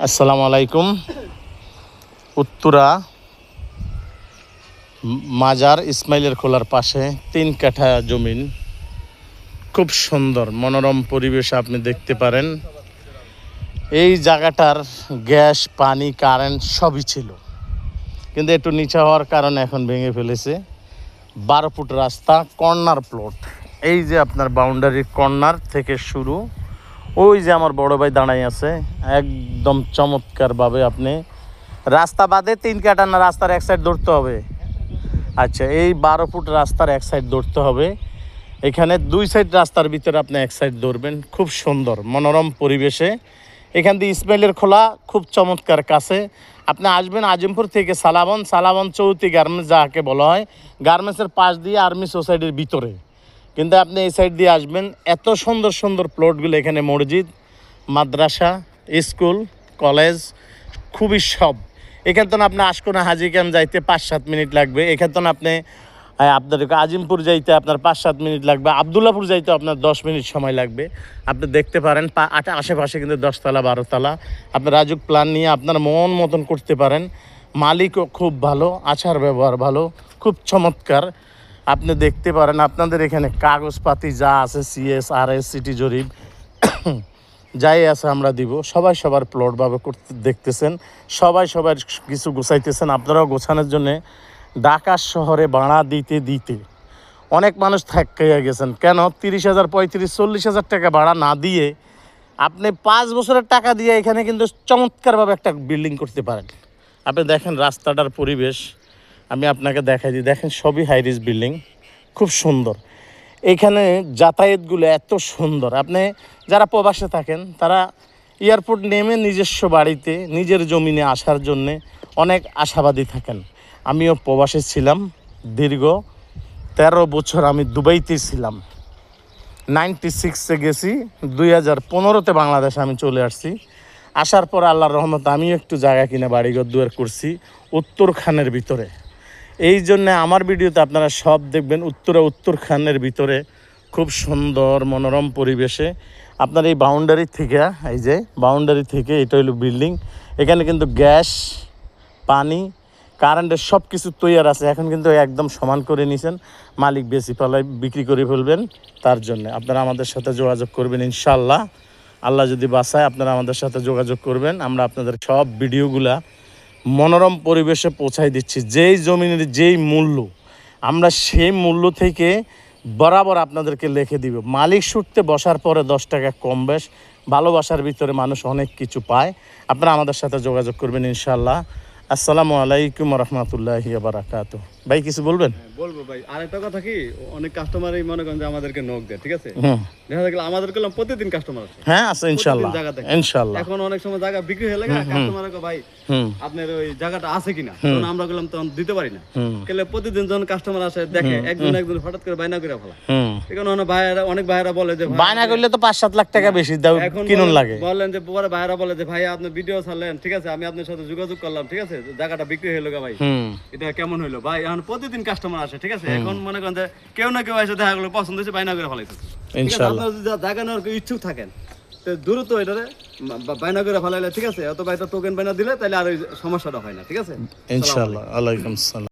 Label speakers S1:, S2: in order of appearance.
S1: আসসালামু আলাইকুম। উত্তরা মাজার ইসমাইলের খোলার পাশে 3 কাঠা জমিন, খুব সুন্দর মনোরম পরিবেশ আপনি দেখতে পারেন। এই জায়গাটার গ্যাস, পানি, কারেন্ট সবই ছিল, কিন্তু একটু নিচে হওয়ার কারণে এখন ভেঙে ফেলেছে। 12 ফুট রাস্তা, কর্নার প্লট। এই যে আপনার বাউন্ডারির কর্নার থেকে শুরু, ওই যে আমার বড় ভাই দাঁড়াই আছে, একদম চমৎকারভাবে আপনি রাস্তা বাদে 3 কাঠা না, রাস্তার এক সাইড ধরতে হবে। আচ্ছা, এই 12 ফুট রাস্তার এক সাইড ধরতে হবে। এখানে 2 সাইড রাস্তার ভিতরে আপনি এক সাইড ধরবেন। খুব সুন্দর মনোরম পরিবেশে এখান দিয়ে ইসমাইলের খোলা, খুব চমৎকার কাছে। আপনি আসবেন আজিমপুর থেকে সালাবন চৌতি গার্মেন্টস যাকে বলা হয়, গার্মেন্টসের পাশ দিয়ে আর্মি সোসাইটির ভিতরে, কিন্তু আপনি এই সাইড দিয়ে আসবেন। এত সুন্দর সুন্দর প্লটগুলো এখানে, মসজিদ, মাদ্রাসা, স্কুল, কলেজ, খুবই সব। এখান থেকে আপনি আশকোনা হাজি ক্যাম্প যাইতে 5-7 মিনিট লাগবে। এখান থেকে আপনি আপনার আজিমপুর যাইতে আপনার 5-7 মিনিট লাগবে। আবদুল্লাপুর যাইতে আপনার 10 মিনিট সময় লাগবে। আপনি দেখতে পারেন আশেপাশে কিন্তু 10 তলা 12 তলা। আপনি রাজুক প্ল্যান নিয়ে আপনার মন মতন করতে পারেন। মালিকও খুব ভালো, আচার ব্যবহার ভালো, খুব চমৎকার। আপনি দেখতে পারেন আপনাদের এখানে কাগজপাতি যা আছে, CS, RS, সিটি জরিপ যাই আছে আমরা দিব। সবাই সবার প্লটভাবে করতে দেখতেছেন, সবাই সবার কিছু গোছাইতেছেন। আপনারাও গোছানোর জন্যে ঢাকা শহরে ভাড়া দিতে দিতে অনেক মানুষ থাকাইয়া গেছেন। কেন 30,000, 35,000, 40,000 টাকা ভাড়া না দিয়ে আপনি 5 বছরের টাকা দিয়ে এখানে কিন্তু চমৎকারভাবে একটা বিল্ডিং করতে পারেন। আপনি দেখেন রাস্তাটার পরিবেশ, আমি আপনাকে দেখাই দিই। দেখেন সবই হাইরিজ বিল্ডিং, খুব সুন্দর। এখানে যাতায়াতগুলো এত সুন্দর। আপনি যারা প্রবাসে থাকেন তারা এয়ারপোর্ট নেমে নিজস্ব বাড়িতে নিজের জমিনে আসার জন্যে অনেক আশাবাদী থাকেন। আমিও প্রবাসে ছিলাম, দীর্ঘ 13 বছর আমি দুবাইতে ছিলাম। 96-এ গেছি, 2015-তে বাংলাদেশে আমি চলে আসছি। আসার পর আল্লাহর রহমতে আমিও একটু জায়গা কিনে বাড়িঘর দুয়ার করছি উত্তরখানের ভিতরে। এই জন্যে আমার ভিডিওতে আপনারা সব দেখবেন উত্তরখানের ভিতরে, খুব সুন্দর মনোরম পরিবেশে। আপনার এই বাউন্ডারি থেকে, এই যে বাউন্ডারি থেকে এটা হলো বিল্ডিং। এখানে কিন্তু গ্যাস, পানি, কারেন্টের সব কিছু তৈরি আছে। এখন কিন্তু একদম সমান করে নিয়েছেন, মালিক বেশি পালায় বিক্রি করে ফেলবেন। তার জন্য আপনারা আমাদের সাথে যোগাযোগ করবেন ইনশাল্লাহ। আল্লাহ যদি বাঁচায় আপনারা আমাদের সাথে যোগাযোগ করবেন। আমরা আপনাদের সব ভিডিওগুলা মনোরম পরিবেশে পৌঁছাই দিচ্ছি। যেই জমিনের যেই মূল্য, আমরা সেই মূল্য থেকে বরাবর আপনাদেরকে লিখে দিব। মালিক সূত্রে বসার পরে 10 টাকা কম বেশ, ভালোবাসার ভিতরে মানুষ অনেক কিছু পায়। আপনারা আমাদের সাথে যোগাযোগ করবেন ইনশাল্লাহ। আসসালামু আলাইকুম রহমতুল্লাহি ওয়া বারাকাতুহু। ভাই কিছু বলবেন?
S2: বলবো ভাই, আরেকটা কথা কি, অনেক কাস্টমারই মনে করেন যে আমাদেরকে নক দেয়, ঠিক আছে? দেখা গেল আমাদের কলম প্রতিদিন কাস্টমার আছে।
S1: হ্যাঁ আছে ইনশাআল্লাহ, ইনশাআল্লাহ।
S2: এখন অনেক সময় জায়গা বিক্রি হয়ে গেলে কাস্টমার কো ভাই আপনার ওই জায়গাটা আছে কিনা, তখন আমরা বললাম তখন দিতে পারি না। কেলে প্রতিদিন যখন কাস্টমার আসে দেখে একজন হঠাৎ করে বায়না করে ফেলা। এখন অনেক ভাইরা বলে যে
S1: বায়না করলে তো 5-7 লাখ টাকা বেশি দাও কিনুন লাগে।
S2: বললেন যে পরে ভাইরা বলে যে ভাই আপনি ভিডিও ছাড়লেন, ঠিক আছে, আমি আপনার সাথে যোগাযোগ করলাম, ঠিক আছে, জায়গাটা বিক্রি হয়ে গেল ভাই, এটা কেমন হইলো ভাই? এখন প্রতিদিন কাস্টমার আসে, ঠিক আছে? এখন মনে করেন যে কেউ না কেউ এসে দেখা গেলো পছন্দ হয়েছে, বায়না করে ফেলাইছে। ইনশাআল্লাহ আপনারা যদি জায়গা নেওয়ার ইচ্ছুক থাকেন তো দ্রুত এটারে বায়না করে ফেলাইলে, ঠিক আছে, অথবা এটা টোকেন বায়না দিলে তাহলে আর ওই সমস্যাটা হয় না, ঠিক আছে?
S1: ইনশাআল্লাহ। আলাইকুম আসসালাম।